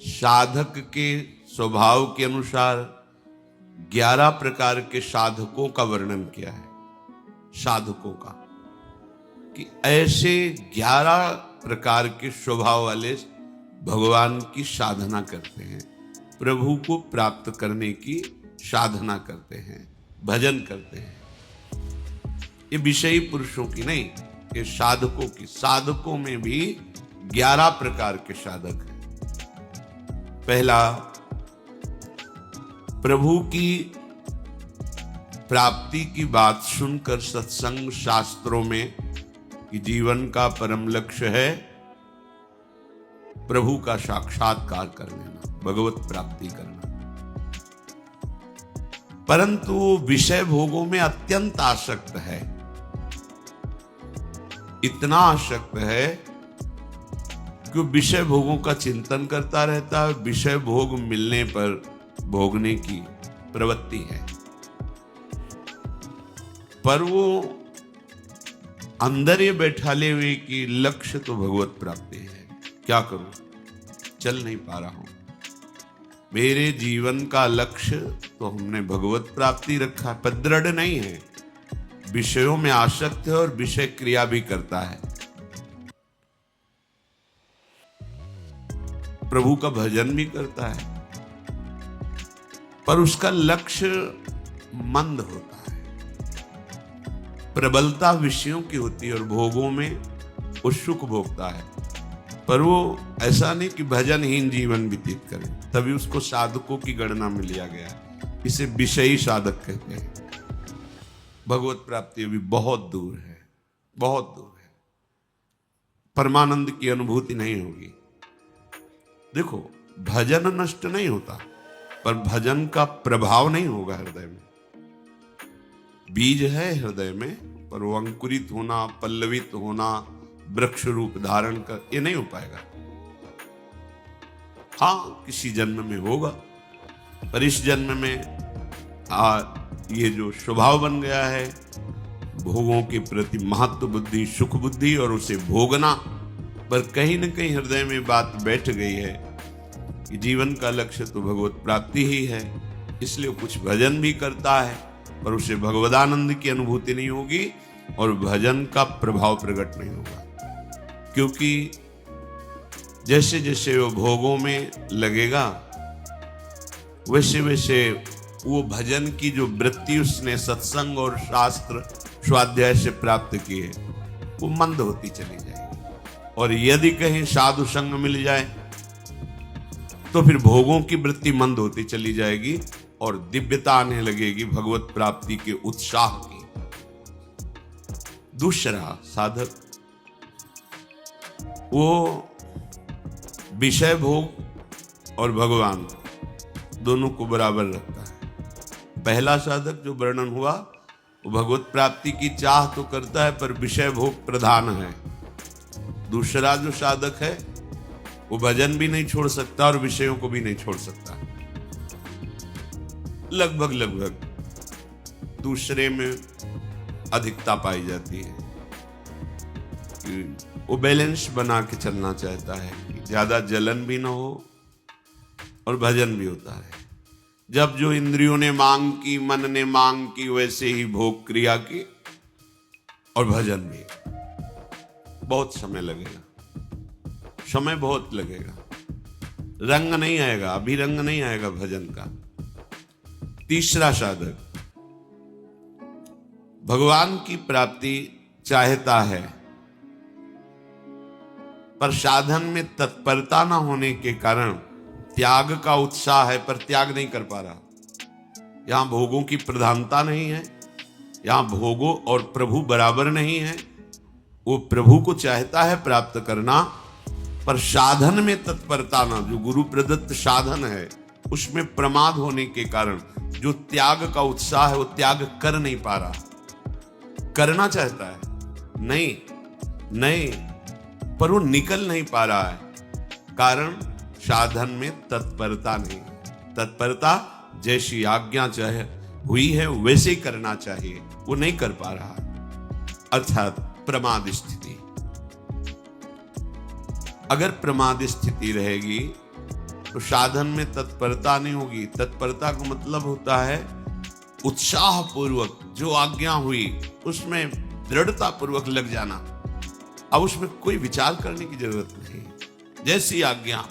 साधक के स्वभाव के अनुसार 11 प्रकार के साधकों का वर्णन किया है। साधकों का कि ऐसे 11 प्रकार के स्वभाव वाले भगवान की साधना करते हैं, प्रभु को प्राप्त करने की साधना करते हैं, भजन करते हैं। ये विषयी पुरुषों की नहीं, ये साधकों की। साधकों में भी 11 प्रकार के साधक हैं। पहला, प्रभु की प्राप्ति की बात सुनकर सत्संग शास्त्रों में कि जीवन का परम लक्ष्य है प्रभु का साक्षात्कार कर लेना, भगवत प्राप्ति करना, परंतु विषय भोगों में अत्यंत आसक्त है। इतना आसक्त है कि विषय भोगों का चिंतन करता रहता है, विषय भोग मिलने पर भोगने की प्रवृत्ति है, पर वो अंदर ये बैठाले हुए कि लक्ष्य तो भगवत प्राप्ति है। क्या करूं, चल नहीं पा रहा हूं, मेरे जीवन का लक्ष्य तो हमने भगवत प्राप्ति रखा, पर दृढ़ नहीं है, विषयों में आसक्त है और विषय क्रिया भी करता है। प्रभु का भजन भी करता है, पर उसका लक्ष्य मंद होता है, प्रबलता विषयों की होती है और भोगों में वो सुख भोगता है, पर वो ऐसा नहीं कि भजनहीन जीवन व्यतीत करे। तभी उसको साधकों की गणना में लिया गया है। इसे विषयी साधक कहते हैं। भगवत प्राप्ति अभी बहुत दूर है, बहुत दूर है, परमानंद की अनुभूति नहीं होगी। देखो, भजन नष्ट नहीं होता, पर भजन का प्रभाव नहीं होगा हृदय में। बीज है हृदय में, पर वो अंकुरित होना, पल्लवित होना, वृक्ष रूप धारण कर, ये नहीं हो पाएगा। हाँ, किसी जन्म में होगा, पर इस जन्म में ये जो स्वभाव बन गया है भोगों के प्रति महत्व बुद्धि, सुख बुद्धि और उसे भोगना, पर कहीं न कहीं हृदय में बात बैठ गई है कि जीवन का लक्ष्य तो भगवत प्राप्ति ही है। इसलिए कुछ भजन भी करता है, पर उसे भगवदानंद की अनुभूति नहीं होगी और भजन का प्रभाव प्रकट नहीं होगा। क्योंकि जैसे जैसे वो भोगों में लगेगा, वैसे वैसे वो भजन की जो वृत्ति उसने सत्संग और शास्त्र स्वाध्याय से प्राप्त की है, वो मंद होती चली जाएगी। और यदि कहीं साधु संग मिल जाए तो फिर भोगों की वृत्ति मंद होती चली जाएगी और दिव्यता आने लगेगी भगवत प्राप्ति के उत्साह की। दूसरा साधक वो विषय भोग और भगवान दोनों को बराबर रखता है। पहला साधक जो वर्णन हुआ वो भगवत प्राप्ति की चाह तो करता है, पर विषय भोग प्रधान है। दूसरा जो साधक है वो भजन भी नहीं छोड़ सकता और विषयों को भी नहीं छोड़ सकता। लगभग दूसरे में अधिकता पाई जाती है कि वो बैलेंस बना के चलना चाहता है कि ज्यादा जलन भी ना हो और भजन भी होता है। जब जो इंद्रियों ने मांग की, मन ने मांग की, वैसे ही भोग क्रिया की और भजन भी। बहुत समय लगेगा, समय बहुत लगेगा, रंग नहीं आएगा, अभी रंग नहीं आएगा भजन का। तीसरा साधक भगवान की प्राप्ति चाहता है, पर साधन में तत्परता न होने के कारण त्याग का उत्साह है, पर त्याग नहीं कर पा रहा। यहां भोगों की प्रधानता नहीं है, यहां भोगों और प्रभु बराबर नहीं है। वो प्रभु को चाहता है प्राप्त करना, पर साधन में तत्परता ना, जो गुरु प्रदत्त साधन है उसमें प्रमाद होने के कारण जो त्याग का उत्साह है वो त्याग कर नहीं पा रहा। करना चाहता है, नहीं, पर वो निकल नहीं पा रहा है। कारण साधन में तत्परता नहीं। तत्परता जैसी आज्ञा चाहे हुई है वैसे ही करना चाहिए, वो नहीं कर पा रहा, अर्थात प्रमाद स्थिति। अगर प्रमाद स्थिति रहेगी तो साधन में तत्परता नहीं होगी। तत्परता का मतलब होता है उत्साह पूर्वक जो आज्ञा हुई उसमें दृढ़ता पूर्वक लग जाना। अब उसमें कोई विचार करने की जरूरत नहीं, जैसी आज्ञा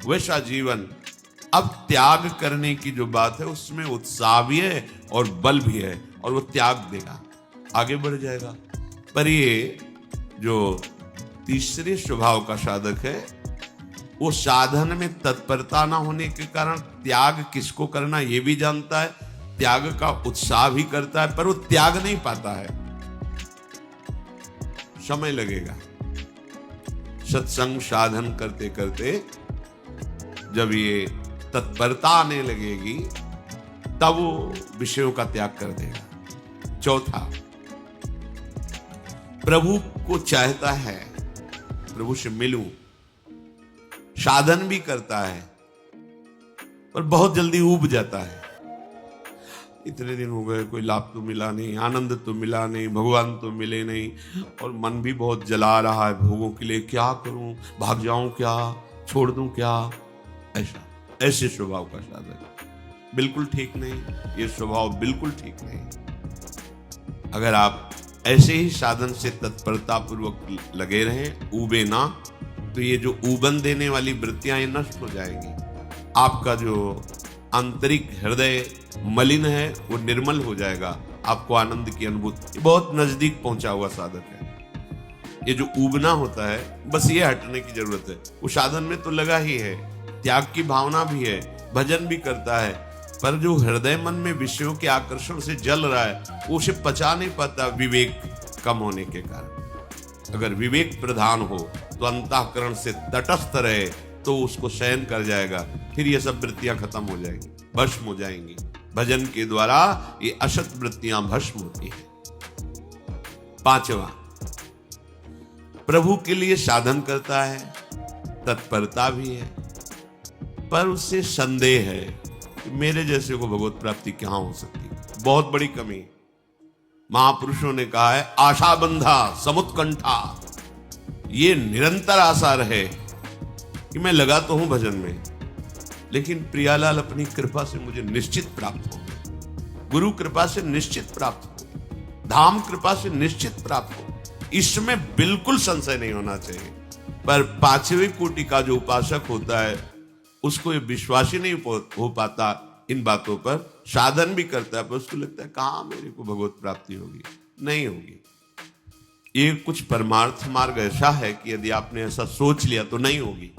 वैसा जीवन। अब त्याग करने की जो बात है उसमें उत्साह भी है और बल भी है, और वो त्याग देगा, आगे बढ़ जाएगा। पर ये जो तीसरे स्वभाव का साधक है वो साधन में तत्परता ना होने के कारण त्याग किसको करना ये भी जानता है, त्याग का उत्साह भी करता है, पर वो त्याग नहीं पाता है, समय लगेगा। सत्संग साधन करते करते जब ये तत्परता आने लगेगी तब वो विषयों का त्याग कर देगा। चौथा, प्रभु को चाहता है, प्रभु से मिलूं, साधन भी करता है पर बहुत जल्दी ऊब जाता है। इतने दिन हो गए, कोई लाभ तो मिला नहीं, आनंद तो मिला नहीं, भगवान तो मिले नहीं, और मन भी बहुत जला रहा है भोगों के लिए। क्या करूं, भाग जाऊं क्या, छोड़ दूं क्या? ऐसे स्वभाव का साधक बिल्कुल ठीक नहीं। ये स्वभाव बिल्कुल ठीक नहीं। अगर आप ऐसे ही साधन से तत्परता पूर्वक लगे रहें, ऊबे ना, तो ये जो ऊबन देने वाली वृत्तियां ये नष्ट हो जाएंगी। आपका जो आंतरिक हृदय मलिन है वो निर्मल हो जाएगा, आपको आनंद की अनुभूति। बहुत नजदीक पहुंचा हुआ साधक है। ये जो ऊबना होता है बस ये हटने की जरूरत है। वो साधन में तो लगा ही है, त्याग की भावना भी है, भजन भी करता है, पर जो हृदय मन में विषयों के आकर्षण से जल रहा है वो उसे पचा नहीं पाता, विवेक कम होने के कारण। अगर विवेक प्रधान हो तो अंतःकरण से तटस्थ रहे तो उसको सहन कर जाएगा, फिर ये सब वृत्तियां खत्म हो जाएंगी, भस्म हो जाएंगी। भजन के द्वारा ये असत वृत्तियां भस्म होती है। पांचवा, प्रभु के लिए साधन करता है, तत्परता भी है, पर उससे संदेह है कि मेरे जैसे को भगवत प्राप्ति कहां हो सकती। बहुत बड़ी कमी। महापुरुषों ने कहा है, आशा बंधा समुत्कंठा, ये निरंतर आशा रहे कि मैं लगा तो हूं भजन में, लेकिन प्रियालाल अपनी कृपा से मुझे निश्चित प्राप्त हो, गुरु कृपा से निश्चित प्राप्त हो, धाम कृपा से निश्चित प्राप्त हो, इसमें बिल्कुल संशय नहीं होना चाहिए। पर पांचवी कोटि का जो उपासक होता है उसको ये विश्वास ही नहीं हो पाता इन बातों पर, साधन भी करता है पर उसको लगता है कहां मेरे को भगवत प्राप्ति होगी, नहीं होगी। ये कुछ परमार्थ मार्ग ऐसा है कि यदि आपने ऐसा सोच लिया तो नहीं होगी।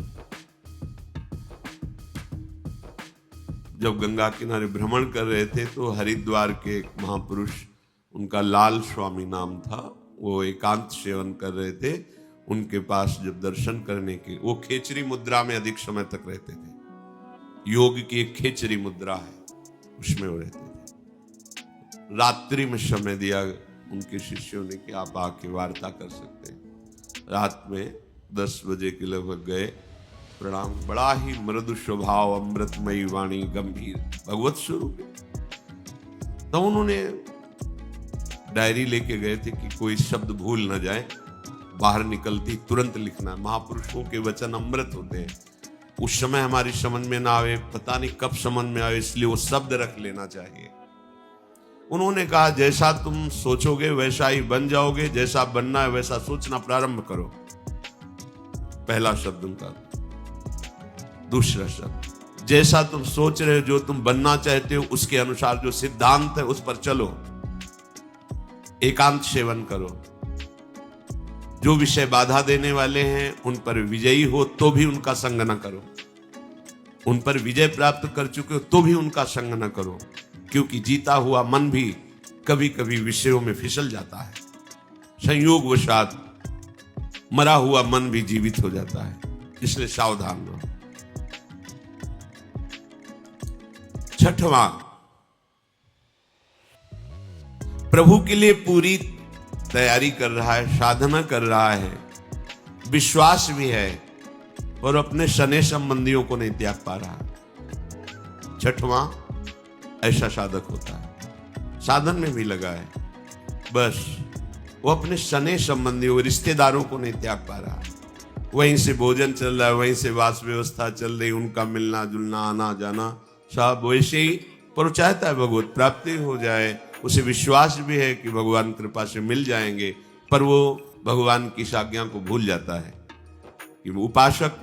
जब गंगा किनारे भ्रमण कर रहे थे तो हरिद्वार के एक महापुरुष, उनका लाल स्वामी नाम था, वो एकांत सेवन कर रहे थे। उनके पास जब दर्शन करने के, वो खेचरी मुद्रा में अधिक समय तक रहते थे। योग की एक खेचरी मुद्रा है, उसमें वो रहते थे। रात्रि में समय दिया उनके शिष्यों ने कि आप आके वार्ता कर सकते हैं। रात में 10 बजे के लगभग गए, प्रणाम। बड़ा ही मृदु स्वभाव, अमृतमयी वाणी, गंभीर भगवत स्वरूप। तो उन्होंने डायरी लेके गए थे कि कोई शब्द भूल न जाए, बाहर निकलती तुरंत लिखना। महापुरुषों के वचन अमृत होते हैं, उस समय हमारी समझ में ना आवे, पता नहीं कब समझ में आवे, इसलिए वो शब्द रख लेना चाहिए। उन्होंने कहा, जैसा तुम सोचोगे वैसा ही बन जाओगे, जैसा बनना है वैसा सोचना प्रारंभ करो। पहला शब्द उनका। दूसरा शब्द, जैसा तुम सोच रहे हो, जो तुम बनना चाहते हो उसके अनुसार जो सिद्धांत है उस पर चलो, एकांत सेवन करो। जो विषय बाधा देने वाले हैं उन पर विजयी हो तो भी उनका संग न करो, उन पर विजय प्राप्त कर चुके हो तो भी उनका संग न करो, क्योंकि जीता हुआ मन भी कभी कभी विषयों में फिसल जाता है। संयोगवशात मरा हुआ मन भी जीवित हो जाता है, इसलिए सावधान रहो। छठवां, प्रभु के लिए पूरी तैयारी कर रहा है, साधना कर रहा है, विश्वास भी है, और अपने सने संबंधियों को नहीं त्याग पा रहा। छठवां, ऐसा साधक होता है, साधन में भी लगा है, बस वो अपने सने संबंधियों, रिश्तेदारों को नहीं त्याग पा रहा। वहीं से भोजन चल रहा है, वहीं से वास व्यवस्था चल रही, उनका मिलना जुलना आना जाना सब वैसे ही। पर वो चाहता है भगवत प्राप्ति हो जाए, उसे विश्वास भी है कि भगवान कृपा से मिल जाएंगे, पर वो भगवान की आज्ञा को भूल जाता है कि वो उपासक